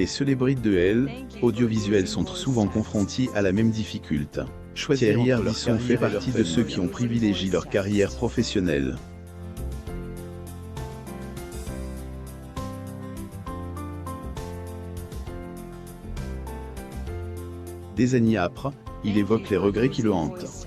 Les célébrités de L, audiovisuels sont souvent confrontés à la même difficulté. Thierry Ardisson fait partie de ceux qui ont privilégié leur carrière professionnelle. Des années après, il évoque les regrets qui le hantent.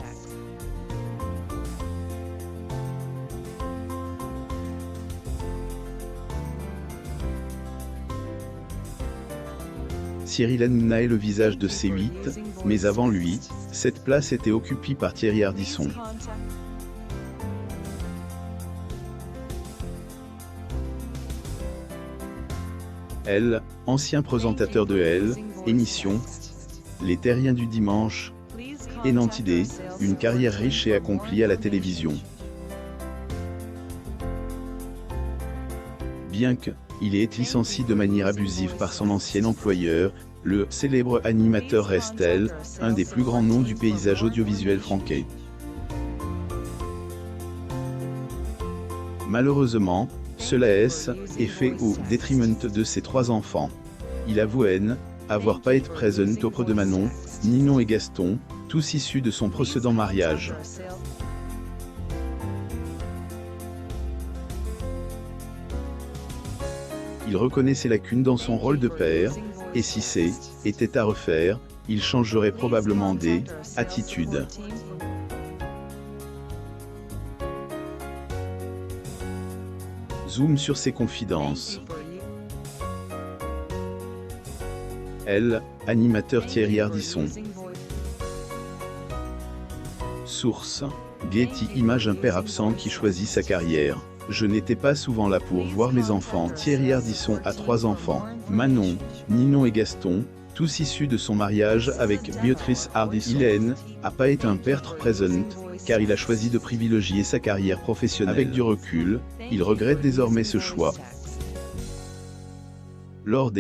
Cyril Hanouna est le visage de C8, mais avant lui, cette place était occupée par Thierry Ardisson. Elle, ancien présentateur de Elle, émission Les Terriens du Dimanche, et Nantidé, une carrière riche et accomplie à la télévision. Bien qu'il ait été licencié de manière abusive par son ancien employeur, le célèbre animateur reste un des plus grands noms du paysage audiovisuel français. Malheureusement, cela est fait au détriment de ses 3 enfants. Il avoue avoir pas été présent auprès de Manon, Ninon et Gaston, tous issus de son précédent mariage. Il reconnaît ses lacunes dans son rôle de père, et si était à refaire, il changerait probablement des attitudes. Zoom sur ses confidences. Elle, animateur Thierry Ardisson. Source: Getty Images. Un père absent qui choisit sa carrière. Je n'étais pas souvent là pour voir mes enfants. Thierry Ardisson a 3 enfants, Manon, Ninon et Gaston, tous issus de son mariage avec Béatrice Ardisson. Il n'a pas été un père présent, car il a choisi de privilégier sa carrière professionnelle. Avec du recul, il regrette désormais ce choix. Lors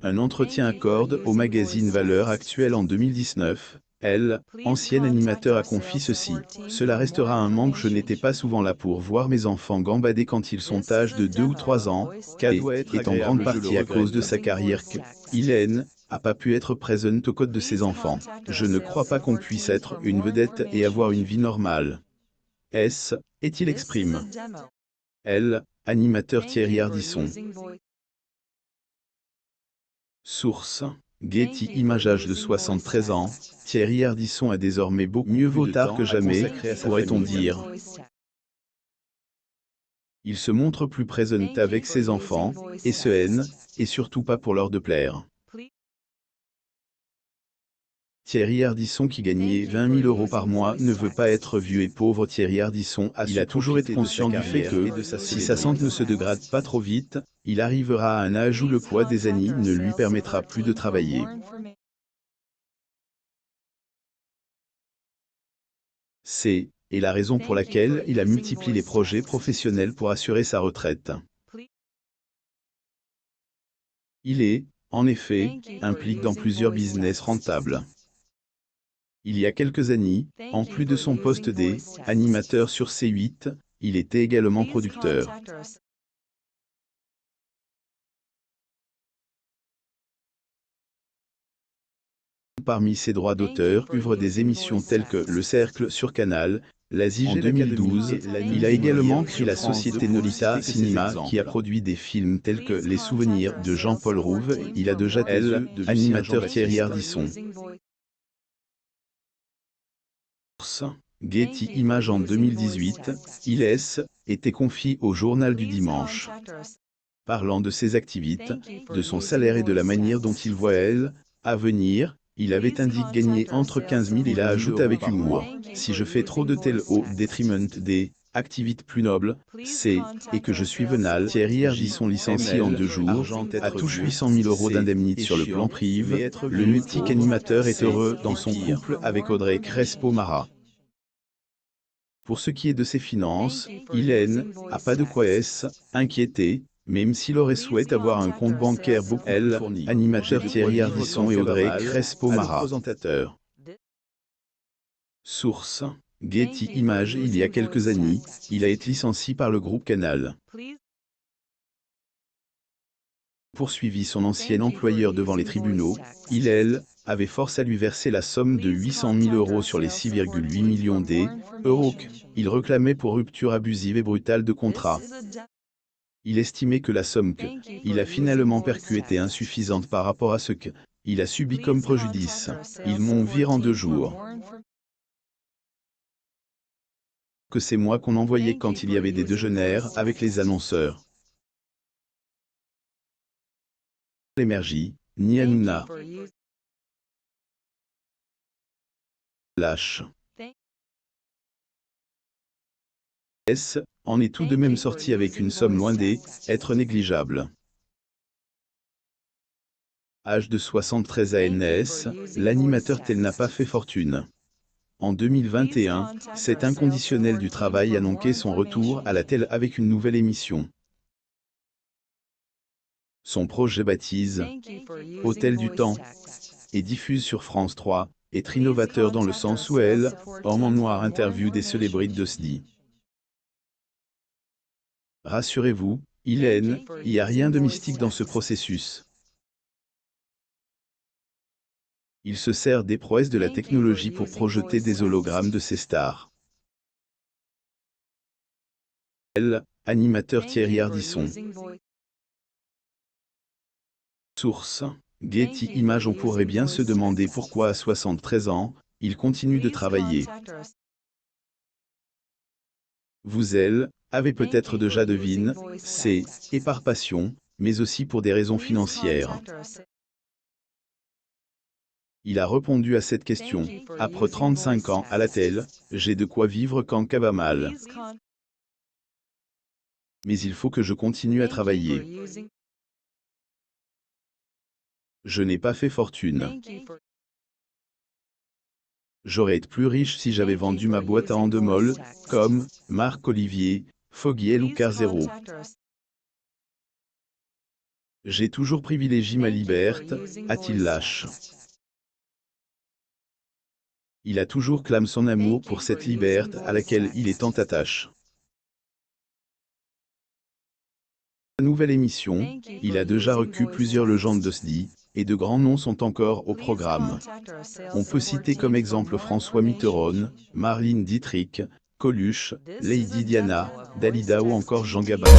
un entretien accorde au magazine Valeurs Actuelles en 2019, Elle, ancien animateur, a confié ceci: cela restera un manque. Je n'étais pas souvent là pour voir mes enfants gambader quand ils sont âgés de 2 ou 3 ans, car est en grande partie à cause de sa carrière qu'il n'a pas pu être présent aux côtés de ses enfants. Je ne crois pas qu'on puisse être une vedette et avoir une vie normale. Il exprime. Elle, animateur Thierry Ardisson. Source: Getty Images. Âge de 73 ans, Thierry Ardisson a désormais beaucoup mieux vaut tard que jamais, pourrait-on dire. Il se montre plus présent avec ses enfants, et et surtout pas pour leur de plaire. Thierry Ardisson, qui gagnait 20 000 € par mois, ne veut pas être vieux et pauvre. Thierry Ardisson a toujours été conscient du fait que, si sa santé ne se dégrade pas trop vite, il arrivera à un âge où le poids des années ne lui permettra plus de travailler. C'est la raison pour laquelle il a multiplié les projets professionnels pour assurer sa retraite. Il est, en effet, impliqué dans plusieurs business rentables. Il y a quelques années, en plus de son poste d'animateur sur C8, il était également producteur. Parmi ses droits d'auteur, œuvre des émissions telles que Le Cercle sur Canal, en 2012, il a également créé la société Nolita Cinéma qui a produit des films tels que Les Souvenirs de Jean-Paul Rouve. Il a déjà été animateur Thierry Ardisson. Getty Images. En 2018, il était confié au Journal du Dimanche. Parlant de ses activités, de son salaire et de la manière dont il voit à venir, il avait indiqué gagner entre 15 000 et il a ajouté avec humour: si je fais trop de tel au détriment des activités plus nobles, et que je suis vénal. Thierry Ardisson, licencié en 2 jours, a touché 800 000 € d'indemnité sur le plan privé. Le mythique animateur est heureux dans son couple avec Audrey Crespo-Mara. Pour ce qui est de ses finances, il n'a pas de quoi s'inquiéter, même s'il aurait souhaité avoir un compte bancaire beaucoup plus fourni. Animateur Thierry Ardisson et Audrey Crespo-Mara. Source: Getty Images. Il y a quelques années, il a été licencié par le groupe Canal. Poursuivi son ancien employeur devant les tribunaux, il avait force à lui verser la somme de 800 000 euros sur les 6,8 millions d'euros qu'il réclamait pour rupture abusive et brutale de contrat. Il estimait que la somme qu'il a finalement perçue était insuffisante par rapport à ce qu'il a subi comme préjudice. Ils m'ont viré en 2 jours. Que c'est moi qu'on envoyait quand il y avait des déjeuners avec les annonceurs. L'énergie, ni Hanouna. Lâche. En est tout de même sorti avec une somme loin d'être négligeable. Âge de 73 ANS, l'animateur tel n'a pas fait fortune. En 2021, cet inconditionnel du travail annonçait son retour à la télé avec une nouvelle émission. Son projet baptise « Hôtel du Temps » et diffuse sur France 3, est innovateur dans le sens où homme en noir interview des célébrités de SDI. Rassurez-vous, il n'y a rien de mystique dans ce processus. Il se sert des prouesses de la technologie pour projeter des hologrammes de ses stars. Animateur Thierry Ardisson. Source: Getty Images. On pourrait bien se demander pourquoi à 73 ans, il continue de travailler. Vous avez peut-être déjà deviné, c'est et par passion, mais aussi pour des raisons financières. Il a répondu à cette question. Après 35 ans à la télé, j'ai de quoi vivre quand ça va mal. Mais il faut que je continue à travailler. Je n'ai pas fait fortune. J'aurais été plus riche si j'avais vendu ma boîte à Endemol, comme Marc-Olivier, Fogiel ou Carzero. J'ai toujours privilégié ma liberté, a-t-il lâché. Il a toujours clamé son amour pour cette liberté à laquelle il est tant attaché. La nouvelle émission, il a déjà reçu plusieurs légendes de SDI, et de grands noms sont encore au programme. On peut citer comme exemple François Mitterrand, Marlène Dietrich, Coluche, Lady Diana, Dalida ou encore Jean Gabin.